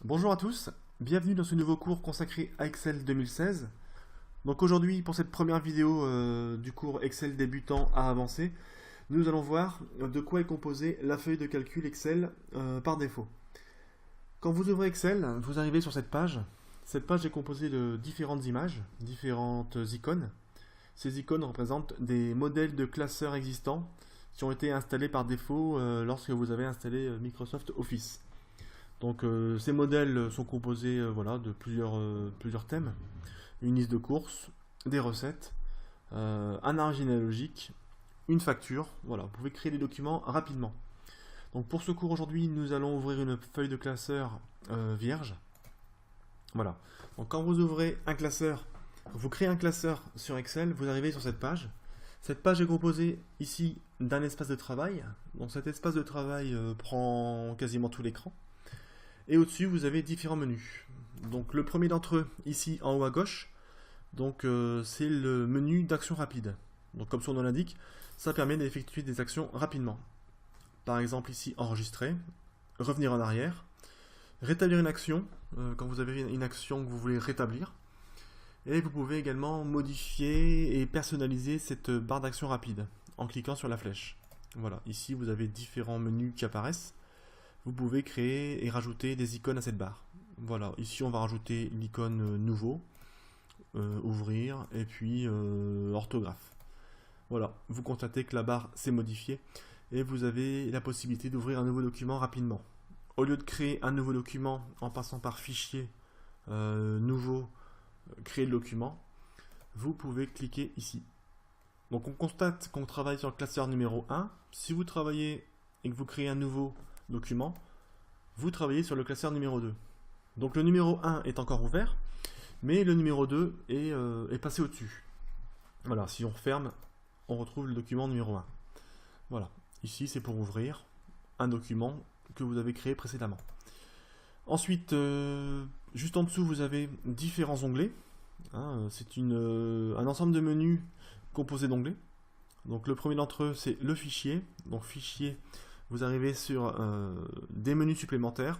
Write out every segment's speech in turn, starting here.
Bonjour à tous, bienvenue dans ce nouveau cours consacré à Excel 2016. Donc aujourd'hui, pour cette première vidéo du cours Excel débutant à avancé, nous allons voir de quoi est composée la feuille de calcul Excel par défaut. Quand vous ouvrez Excel, vous arrivez sur cette page. Cette page est composée de différentes images, différentes icônes. Ces icônes représentent des modèles de classeurs existants qui ont été installés par défaut lorsque vous avez installé Microsoft Office. Donc ces modèles sont composés voilà, de plusieurs thèmes, une liste de courses, des recettes, un arbre généalogique, une facture. Voilà, vous pouvez créer des documents rapidement. Donc pour ce cours aujourd'hui, nous allons ouvrir une feuille de classeur vierge. Voilà. Donc quand vous ouvrez un classeur, vous créez un classeur sur Excel, vous arrivez sur cette page. Cette page est composée ici d'un espace de travail. Donc cet espace de travail prend quasiment tout l'écran. Et au-dessus, vous avez différents menus. Donc le premier d'entre eux, ici en haut à gauche, c'est le menu d'action rapide. Donc comme son nom l'indique, ça permet d'effectuer des actions rapidement. Par exemple ici, enregistrer, revenir en arrière, rétablir une action, quand vous avez une action que vous voulez rétablir. Et vous pouvez également modifier et personnaliser cette barre d'action rapide en cliquant sur la flèche. Voilà, ici vous avez différents menus qui apparaissent. Vous pouvez créer et rajouter des icônes à cette barre. Voilà, ici on va rajouter l'icône nouveau, ouvrir, et puis orthographe. Voilà, vous constatez que la barre s'est modifiée et vous avez la possibilité d'ouvrir un nouveau document rapidement. Au lieu de créer un nouveau document en passant par fichier, nouveau, créer le document, vous pouvez cliquer ici. Donc on constate qu'on travaille sur le classeur numéro 1. Si vous travaillez et que vous créez un nouveau document, vous travaillez sur le classeur numéro 2. Donc le numéro 1 est encore ouvert, mais le numéro 2 est passé au-dessus. Voilà, si on referme, on retrouve le document numéro 1. Voilà, ici c'est pour ouvrir un document que vous avez créé précédemment. Ensuite, juste en dessous, vous avez différents onglets. C'est un ensemble de menus composés d'onglets. Donc le premier d'entre eux, c'est le fichier. Donc fichier, vous arrivez sur des menus supplémentaires.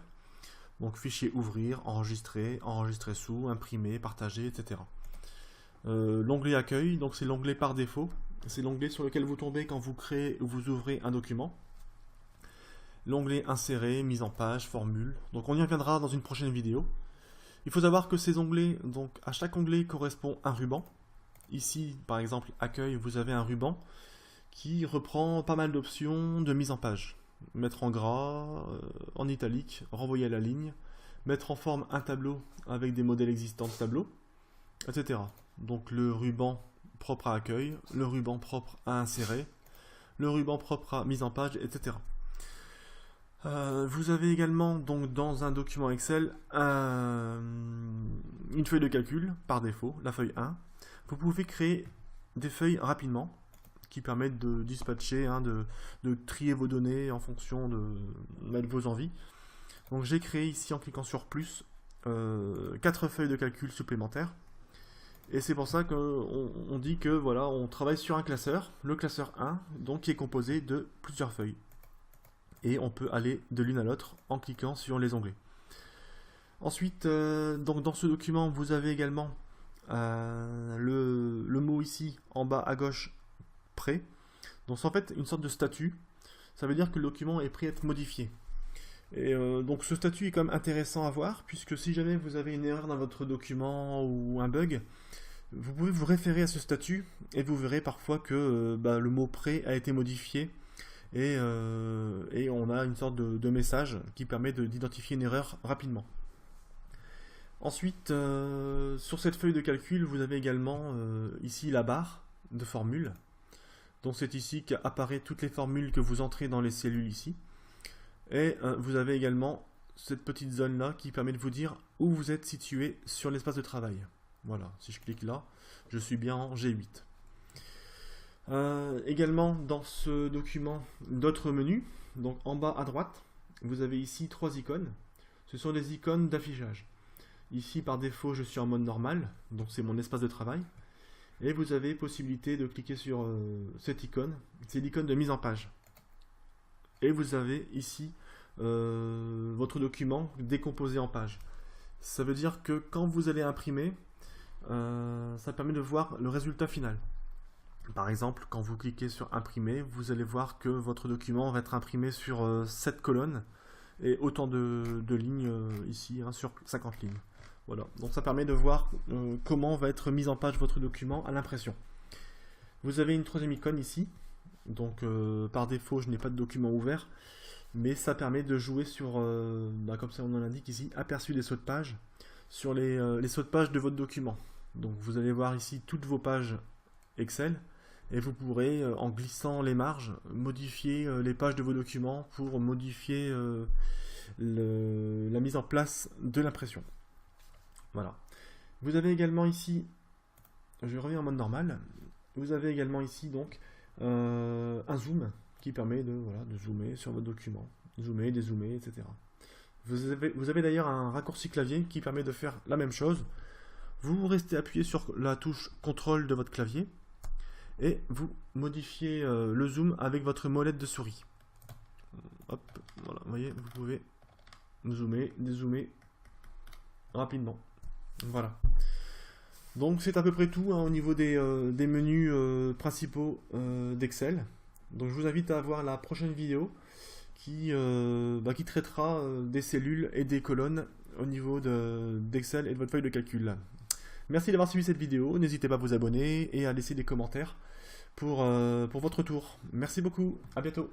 Donc fichier ouvrir, enregistrer, enregistrer sous, imprimer, partager, etc. L'onglet accueil, donc c'est l'onglet par défaut. C'est l'onglet sur lequel vous tombez quand vous créez ou vous ouvrez un document. L'onglet insérer, mise en page, formule. Donc on y reviendra dans une prochaine vidéo. Il faut savoir que ces onglets, donc à chaque onglet correspond un ruban. Ici, par exemple, accueil, vous avez un ruban qui reprend pas mal d'options de mise en page. Mettre en gras, en italique, renvoyer à la ligne, mettre en forme un tableau avec des modèles existants de tableau, etc. Donc le ruban propre à accueil, le ruban propre à insérer, le ruban propre à mise en page, etc. Vous avez également donc dans un document Excel une feuille de calcul par défaut, la feuille 1. Vous pouvez créer des feuilles rapidement qui permettent de dispatcher, de trier vos données en fonction de vos envies. Donc j'ai créé ici en cliquant sur plus 4 feuilles de calcul supplémentaires. Et c'est pour ça qu'on dit que voilà, on travaille sur un classeur, le classeur 1, donc qui est composé de plusieurs feuilles. Et on peut aller de l'une à l'autre en cliquant sur les onglets. Ensuite, donc dans ce document, vous avez également le mot ici en bas à gauche, prêt. Donc c'est en fait une sorte de statut. Ça veut dire que le document est prêt à être modifié. Et donc ce statut est quand même intéressant à voir, puisque si jamais vous avez une erreur dans votre document ou un bug, vous pouvez vous référer à ce statut et vous verrez parfois que le mot prêt a été modifié. Et on a une sorte de message qui permet d'identifier une erreur rapidement. Ensuite, sur cette feuille de calcul, vous avez également ici la barre de formules. Donc c'est ici qu'apparaissent toutes les formules que vous entrez dans les cellules ici. Et vous avez également cette petite zone là qui permet de vous dire où vous êtes situé sur l'espace de travail. Voilà, si je clique là, je suis bien en G8. Également dans ce document d'autres menus. Donc en bas à droite, vous avez ici 3 icônes. Ce sont des icônes d'affichage. Ici par défaut je suis en mode normal, donc c'est mon espace de travail. Et vous avez possibilité de cliquer sur cette icône, c'est l'icône de mise en page. Et vous avez ici votre document décomposé en pages. Ça veut dire que quand vous allez imprimer, ça permet de voir le résultat final. Par exemple, quand vous cliquez sur imprimer, vous allez voir que votre document va être imprimé sur 7 colonnes et autant de lignes ici, hein, sur 50 lignes. Voilà, donc ça permet de voir comment va être mis en page votre document à l'impression. Vous avez une troisième icône ici, donc par défaut je n'ai pas de document ouvert, mais ça permet de jouer sur, comme ça on en indique ici, aperçu des sauts de page, sur les sauts de page de votre document. Donc vous allez voir ici toutes vos pages Excel, et vous pourrez, en glissant les marges, modifier les pages de vos documents pour modifier la mise en place de l'impression. Voilà. Vous avez également ici, je reviens en mode normal, vous avez également ici donc un zoom qui permet de zoomer sur votre document, zoomer, dézoomer, etc. Vous avez d'ailleurs un raccourci clavier qui permet de faire la même chose. Vous restez appuyé sur la touche CTRL de votre clavier et vous modifiez le zoom avec votre molette de souris. Hop, voilà, vous voyez, vous pouvez zoomer, dézoomer rapidement. Voilà. Donc c'est à peu près tout, hein, au niveau des menus principaux d'Excel. Donc je vous invite à voir la prochaine vidéo qui traitera des cellules et des colonnes au niveau d'Excel et de votre feuille de calcul. Merci d'avoir suivi cette vidéo, n'hésitez pas à vous abonner et à laisser des commentaires pour votre tour. Merci beaucoup, à bientôt.